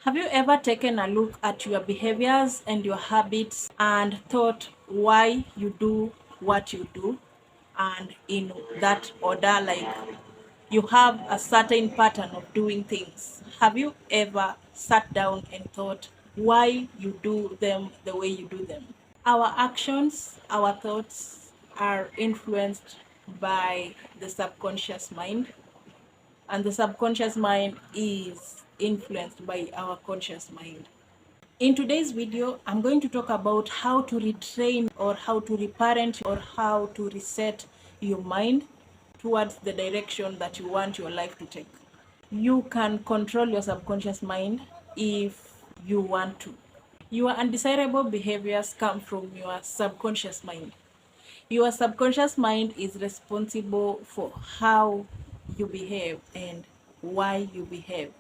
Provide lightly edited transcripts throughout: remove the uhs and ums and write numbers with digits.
Have you ever taken a look at your behaviors and your habits and thought why you do what you do? And in that order, like you have a certain pattern of doing things. Have you ever sat down and thought why you do them the way you do them? Our actions, our thoughts are influenced by the subconscious mind, and the subconscious mind is influenced by our conscious mind. In today's video, I'm going to talk about how to retrain or how to reparent or how to reset your mind towards the direction that you want your life to take. You can control your subconscious mind if you want to. Your undesirable behaviors come from your subconscious mind. Your subconscious mind is responsible for how you behave and why you behave.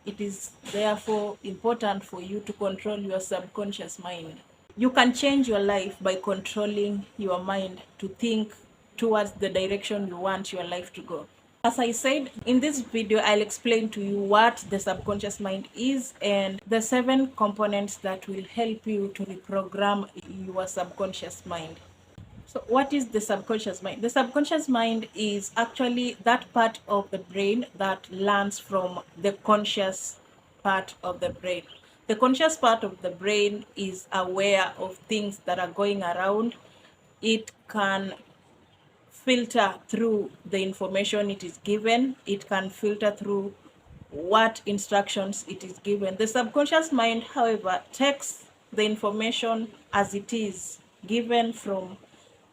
It is therefore important for you to control your subconscious mind. You can change your life by controlling your mind to think towards the direction you want your life to go. As I said, in this video, I'll explain to you what the subconscious mind is and the 7 components that will help you to reprogram your subconscious mind. So what is the subconscious mind? The subconscious mind is actually that part of the brain that learns from the conscious part of the brain. The conscious part of the brain is aware of things that are going around. It can filter through the information it is given. It can filter through what instructions it is given. The subconscious mind, however, takes the information as it is given from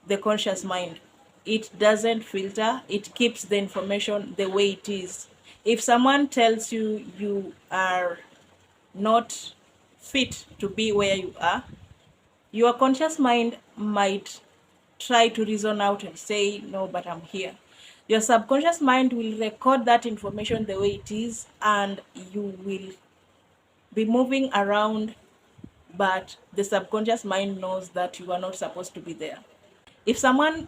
the conscious mind. It doesn't filter, it keeps the information the way it is. If someone tells you you are not fit to be where you are, your conscious mind might try to reason out and say, no, but I'm here. Your subconscious mind will record that information the way it is, and you will be moving around, but the subconscious mind knows that you are not supposed to be there. If someone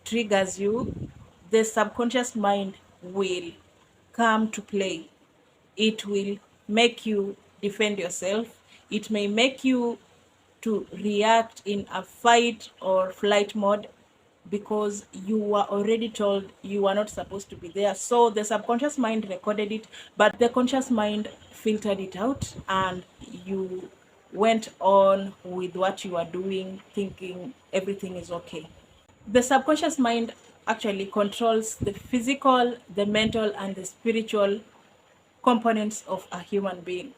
triggers you, the subconscious mind will come to play. It will make you defend yourself. It may make you to react in a fight or flight mode because you were already told you are not supposed to be there. So the subconscious mind recorded it, but the conscious mind filtered it out, and you went on with what you are doing, thinking everything is okay. The subconscious mind actually controls the physical, the mental, and the spiritual components of a human being.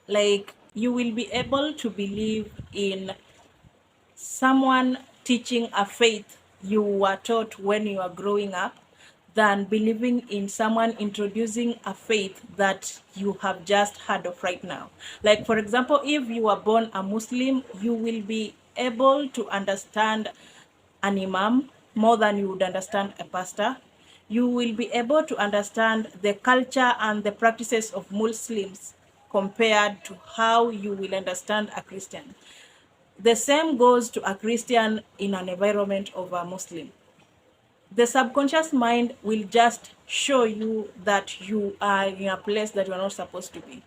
Like, you will be able to believe in someone teaching a faith you were taught when you are growing up than believing in someone introducing a faith that you have just heard of right now. Like, for example, if you are born a Muslim, you will be able to understand an imam more than you would understand a pastor. You will be able to understand the culture and the practices of Muslims compared to how you will understand a Christian. The same goes to a Christian in an environment of a Muslim. The subconscious mind will just show you that you are in a place that you are not supposed to be.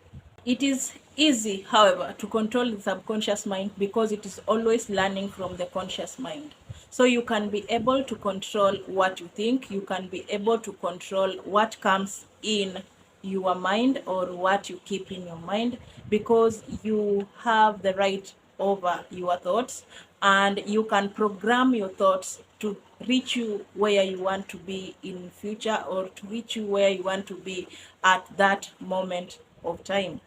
It is easy, however, to control the subconscious mind because it is always learning from the conscious mind. So you can be able to control what you think, you can be able to control what comes in your mind or what you keep in your mind, because you have the right over your thoughts, and you can program your thoughts to reach you where you want to be in future, or to reach you where you want to be at that moment of time.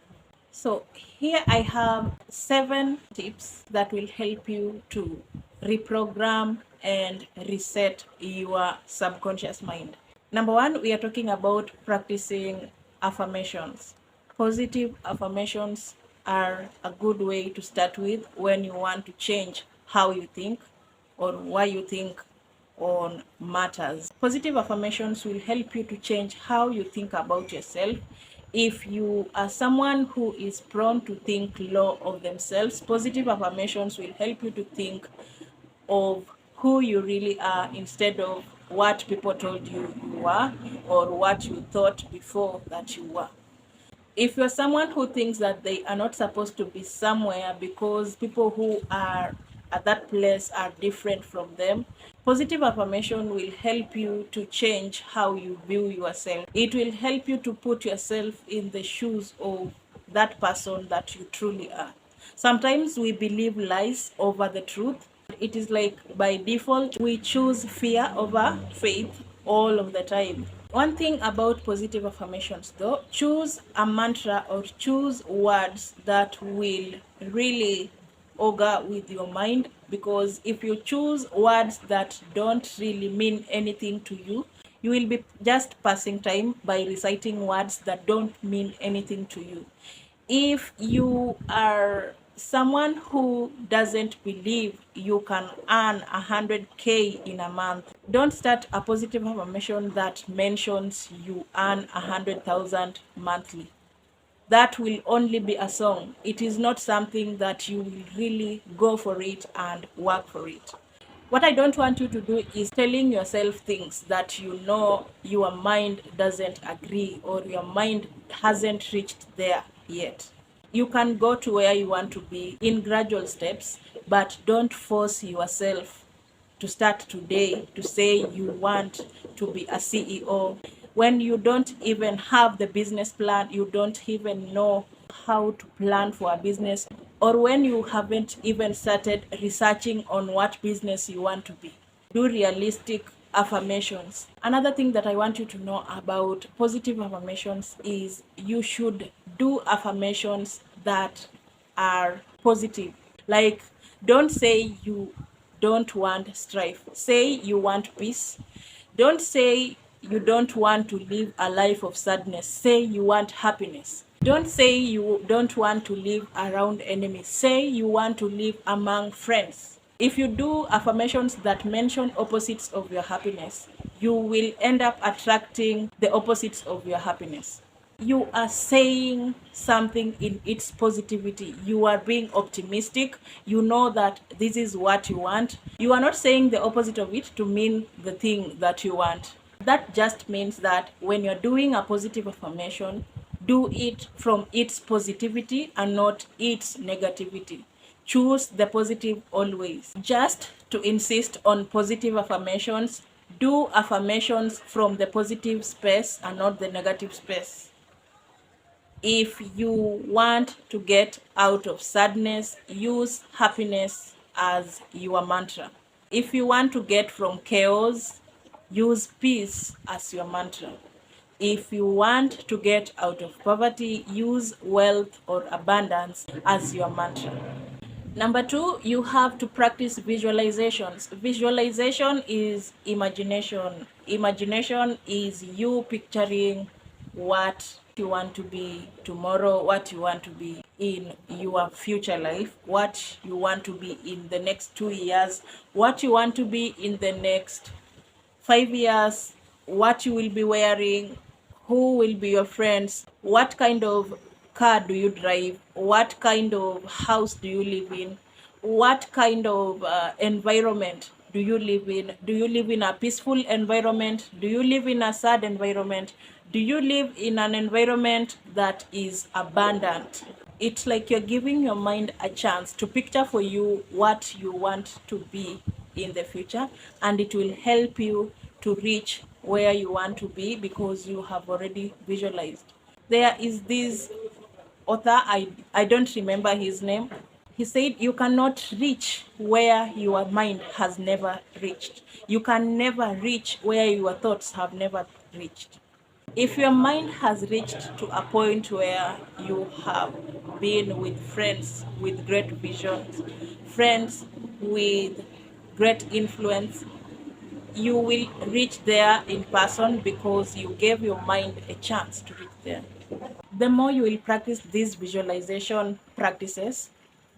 So here I have 7 tips that will help you to reprogram and reset your subconscious mind. Number 1, we are talking about practicing affirmations. Positive affirmations are a good way to start with when you want to change how you think or why you think on matters. Positive affirmations will help you to change how you think about yourself. If you are someone who is prone to think low of themselves, positive affirmations will help you to think of who you really are instead of what people told you you are or what you thought before that you were. If you're someone who thinks that they are not supposed to be somewhere because people who are at that place are different from them, positive affirmation will help you to change how you view yourself. It will help you to put yourself in the shoes of that person that you truly are. Sometimes we believe lies over the truth. It is like by default, we choose fear over faith all of the time. One thing about positive affirmations though, choose a mantra or choose words that will really augur with your mind, because if you choose words that don't really mean anything to you, you will be just passing time by reciting words that don't mean anything to you. If you are someone who doesn't believe you can earn 100K in a month, don't start a positive affirmation that mentions you earn 100,000 monthly. That will only be a song. It is not something that you will really go for it and work for it. What I don't want you to do is telling yourself things that you know your mind doesn't agree or your mind hasn't reached there yet. You can go to where you want to be in gradual steps, but don't force yourself to start today to say you want to be a CEO when you don't even have the business plan, you don't even know how to plan for a business, or when you haven't even started researching on what business you want to be. Do realistic affirmations. Another thing that I want you to know about positive affirmations is you should do affirmations that are positive. Like, don't say you don't want strife. Say you want peace. Don't say you don't want to live a life of sadness. Say you want happiness. Don't say you don't want to live around enemies. Say you want to live among friends. If you do affirmations that mention opposites of your happiness, you will end up attracting the opposites of your happiness. You are saying something in its positivity. You are being optimistic. You know that this is what you want. You are not saying the opposite of it to mean the thing that you want. That just means that when you're doing a positive affirmation, do it from its positivity and not its negativity. Choose the positive always. Just to insist on positive affirmations, do affirmations from the positive space and not the negative space. If you want to get out of sadness, use happiness as your mantra. If you want to get from chaos, use peace as your mantra. If you want to get out of poverty, use wealth or abundance as your mantra. Number two, you have to practice visualizations. Visualization is imagination. Imagination is you picturing what you want to be tomorrow, what you want to be in your future life, what you want to be in the next 2 years, what you want to be in the next 5 years, what you will be wearing, who will be your friends, what kind of car do you drive, what kind of house do you live in, what kind of environment do you live in. Do you live in a peaceful environment? Do you live in a sad environment? Do you live in an environment that is abundant? It's like you're giving your mind a chance to picture for you what you want to be in the future, and it will help you to reach where you want to be because you have already visualized. There is this author, I don't remember his name. He said you cannot reach where your mind has never reached. You can never reach where your thoughts have never reached. If your mind has reached to a point where you have been with friends with great visions, friends with great influence, you will reach there in person because you gave your mind a chance to reach there. The more you will practice these visualization practices,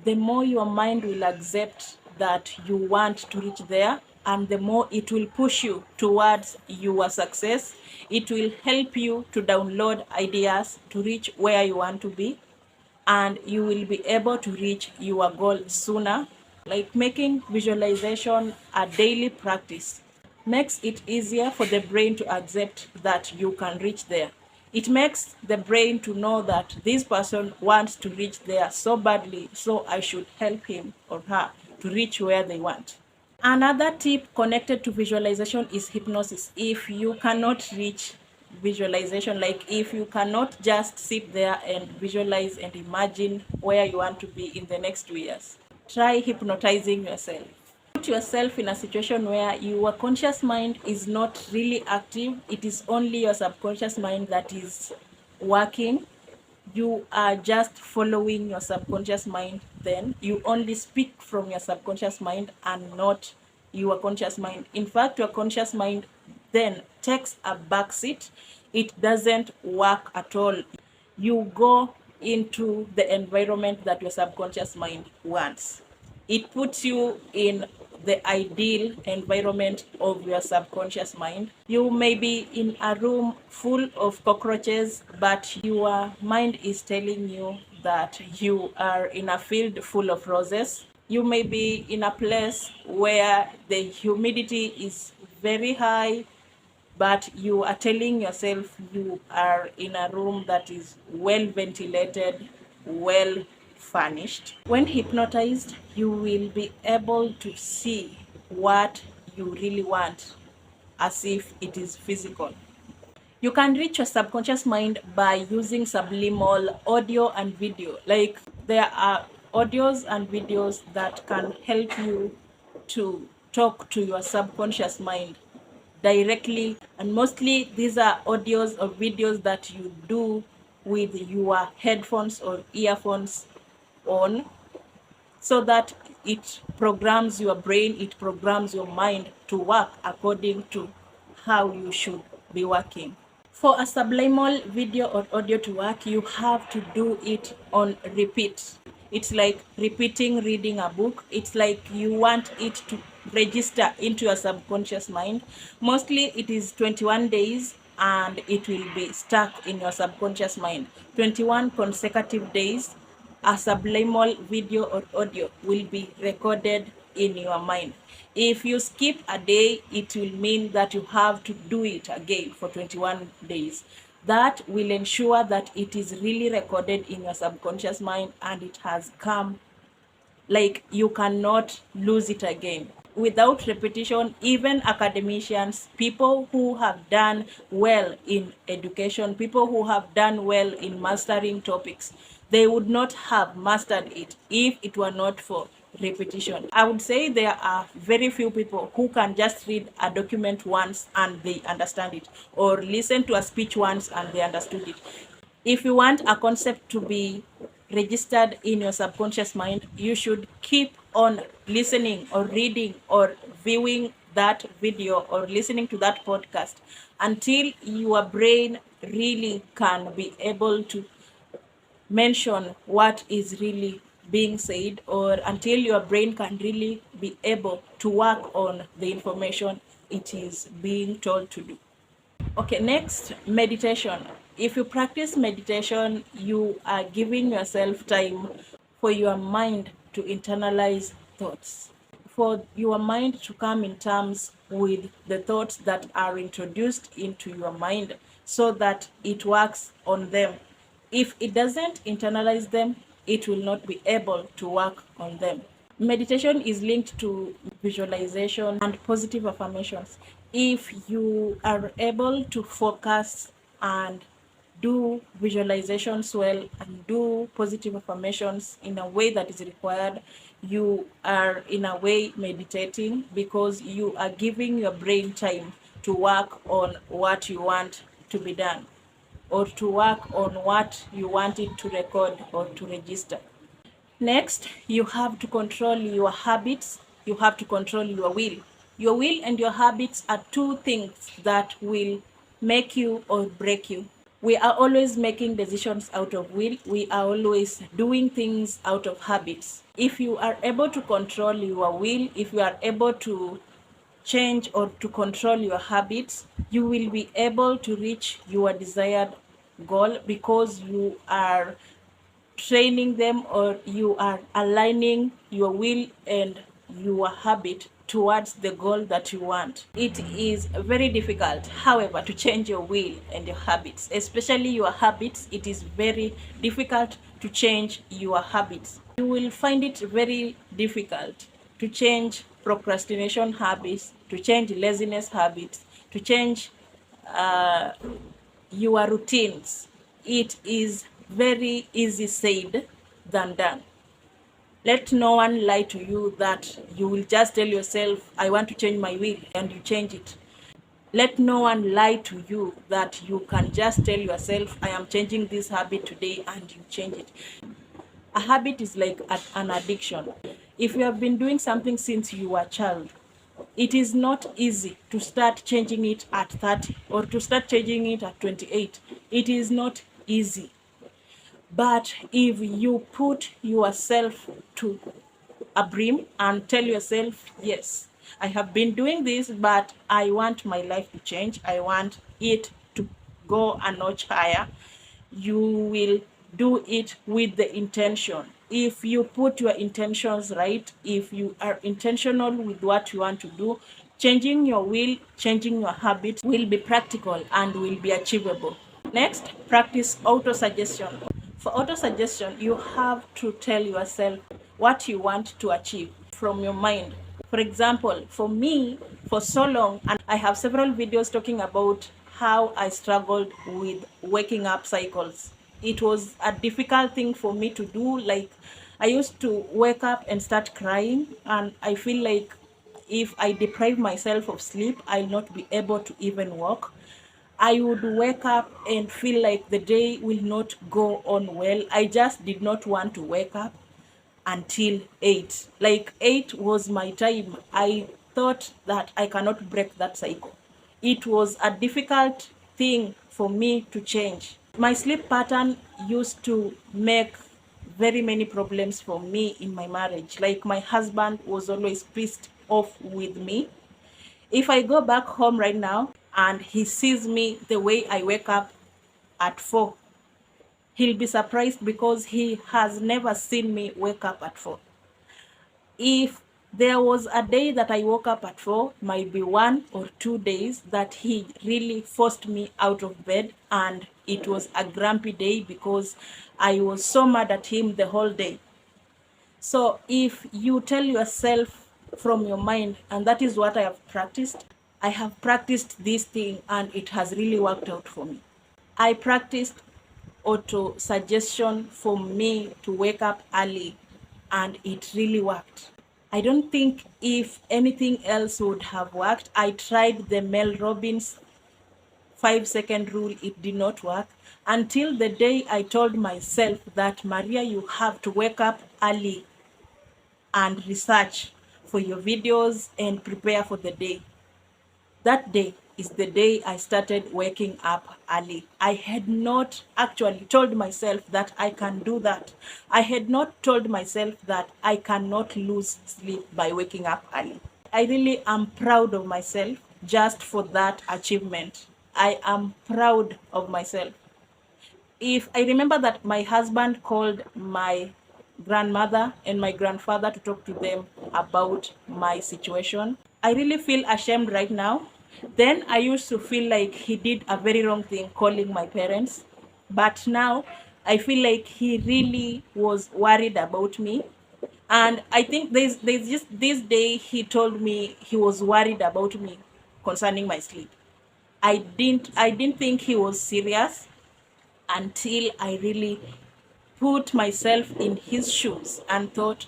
the more your mind will accept that you want to reach there, and the more it will push you towards your success. It will help you to download ideas to reach where you want to be, and you will be able to reach your goal sooner. Like, making visualization a daily practice makes it easier for the brain to accept that you can reach there. It makes the brain to know that this person wants to reach there so badly, so I should help him or her to reach where they want. Another tip connected to visualization is hypnosis. If you cannot reach visualization, like if you cannot just sit there and visualize and imagine where you want to be in the next 2 years, try hypnotizing yourself. Put yourself in a situation where your conscious mind is not really active. It is only your subconscious mind that is working. You are just following your subconscious mind. Then you only speak from your subconscious mind and not your conscious mind. In fact, your conscious mind then takes a backseat. It doesn't work at all. You go into the environment that your subconscious mind wants. It puts you in the ideal environment of your subconscious mind. You may be in a room full of cockroaches, but your mind is telling you that you are in a field full of roses. You may be in a place where the humidity is very high, but you are telling yourself you are in a room that is well ventilated, well furnished. When hypnotized, you will be able to see what you really want as if it is physical. You can reach your subconscious mind by using subliminal audio and video. Like, there are audios and videos that can help you to talk to your subconscious mind directly, and mostly these are audios or videos that you do with your headphones or earphones on, so that it programs your brain, it programs your mind to work according to how you should be working. For a subliminal video or audio to work, you have to do it on repeat. It's like repeating reading a book. It's like you want it to register into your subconscious mind. Mostly it is 21 days and it will be stuck in your subconscious mind. 21 consecutive days, a subliminal video or audio will be recorded in your mind. If you skip a day, it will mean that you have to do it again for 21 days. That will ensure that it is really recorded in your subconscious mind and it has come, like you cannot lose it again. Without repetition, even academicians, people who have done well in education, people who have done well in mastering topics, they would not have mastered it if it were not for repetition. I would say there are very few people who can just read a document once and they understand it, or listen to a speech once and they understood it. If you want a concept to be registered in your subconscious mind, you should keep on listening or reading or viewing that video or listening to that podcast until your brain really can be able to mention what is really being said, or until your brain can really be able to work on the information it is being told to do. Okay, next, meditation. If you practice meditation, you are giving yourself time for your mind to internalize thoughts, for your mind to come in terms with the thoughts that are introduced into your mind so that it works on them. If it doesn't internalize them, it will not be able to work on them. Meditation is linked to visualization and positive affirmations. If you are able to focus and do visualizations well and do positive affirmations in a way that is required, you are in a way meditating, because you are giving your brain time to work on what you want to be done, or to work on what you want it to record or to register. Next, you have to control your habits. You have to control your will. Your will and your habits are two things that will make you or break you. We are always making decisions out of will. We are always doing things out of habits. If you are able to control your will, if you are able to change or to control your habits, you will be able to reach your desired goal, because you are training them, or you are aligning your will and your habit towards the goal that you want. It is very difficult, however, to change your will and your habits, especially your habits. It is very difficult to change your habits. You will find it very difficult to change procrastination habits, to change laziness habits, to change your routines. It is very easy said than done. Let no one lie to you that you will just tell yourself, I want to change my will, and you change it. Let no one lie to you that you can just tell yourself, I am changing this habit today, and you change it. A habit is like an addiction. If you have been doing something since you were a child, it is not easy to start changing it at 30 or to start changing it at 28. It is not easy. But if you put yourself to a brim and tell yourself, yes, I have been doing this, but I want my life to change, I want it to go a notch higher, you will do it with the intention. If you put your intentions right, if you are intentional with what you want to do, changing your will, changing your habits will be practical and will be achievable. Next, practice auto-suggestion. For auto-suggestion, you have to tell yourself what you want to achieve from your mind. For example, for me, for so long, and I have several videos talking about how I struggled with waking up cycles. It was a difficult thing for me to do. Like, I used to wake up and start crying, and I feel like if I deprive myself of sleep, I'll not be able to even walk. I would wake up and feel like the day will not go on well. I just did not want to wake up until 8. Like 8 was my time. I thought that I cannot break that cycle. It was a difficult thing for me to change. My sleep pattern used to make very many problems for me in my marriage. Like my husband was always pissed off with me. If I go back home right now and he sees me the way I wake up at 4, he'll be surprised because he has never seen me wake up at 4. If there was a day that I woke up at 4, might be 1 or 2 days that he really forced me out of bed, and it was a grumpy day because I was so mad at him the whole day. So if you tell yourself from your mind, and that is what I have practiced this thing and it has really worked out for me. I practiced auto suggestion for me to wake up early, and it really worked. I don't think if anything else would have worked. I tried the Mel Robbins 5-second rule. It did not work until the day I told myself that, Maria, you have to wake up early and research for your videos and prepare for the day. That day is the day I started waking up early. I had not actually told myself that I can do that. I had not told myself that I cannot lose sleep by waking up early. I really am proud of myself just for that achievement. I am proud of myself. If I remember that my husband called my grandmother and my grandfather to talk to them about my situation, I really feel ashamed right now. Then I used to feel like he did a very wrong thing calling my parents. But now I feel like he really was worried about me. And I think there's just this day he told me he was worried about me concerning my sleep. I didn't think he was serious until I really put myself in his shoes and thought,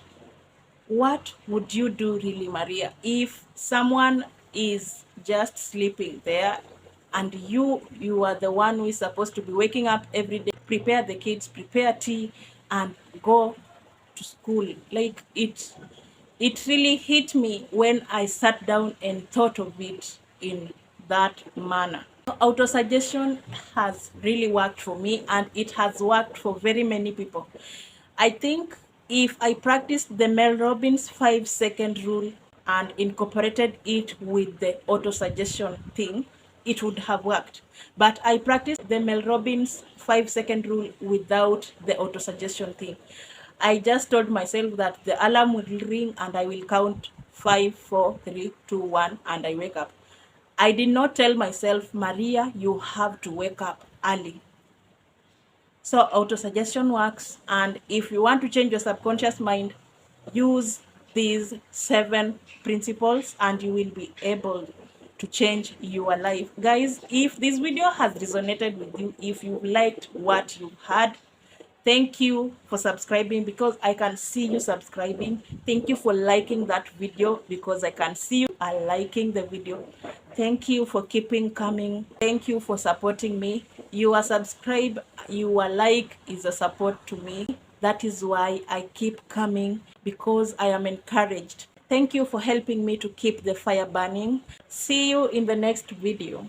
what would you do really, Maria, if someone is just sleeping there and you are the one who is supposed to be waking up every day, prepare the kids, prepare tea, and go to school? Like it really hit me when I sat down and thought of it in that manner. Autosuggestion has really worked for me, and it has worked for very many people. I think if I practiced the Mel Robbins 5-second rule and incorporated it with the autosuggestion thing, it would have worked. But I practiced the Mel Robbins 5-second rule without the autosuggestion thing. I just told myself that the alarm will ring and I will count 5, 4, 3, 2, 1, and I wake up. I did not tell myself, Maria, you have to wake up early. So auto-suggestion works, and if you want to change your subconscious mind, use these 7 principles and you will be able to change your life. Guys, if this video has resonated with you, if you liked what you heard, thank you for subscribing because I can see you subscribing. Thank you for liking that video because I can see you are liking the video. Thank you for keeping coming. Thank you for supporting me. Your subscribe, your like is a support to me. That is why I keep coming, because I am encouraged. Thank you for helping me to keep the fire burning. See you in the next video.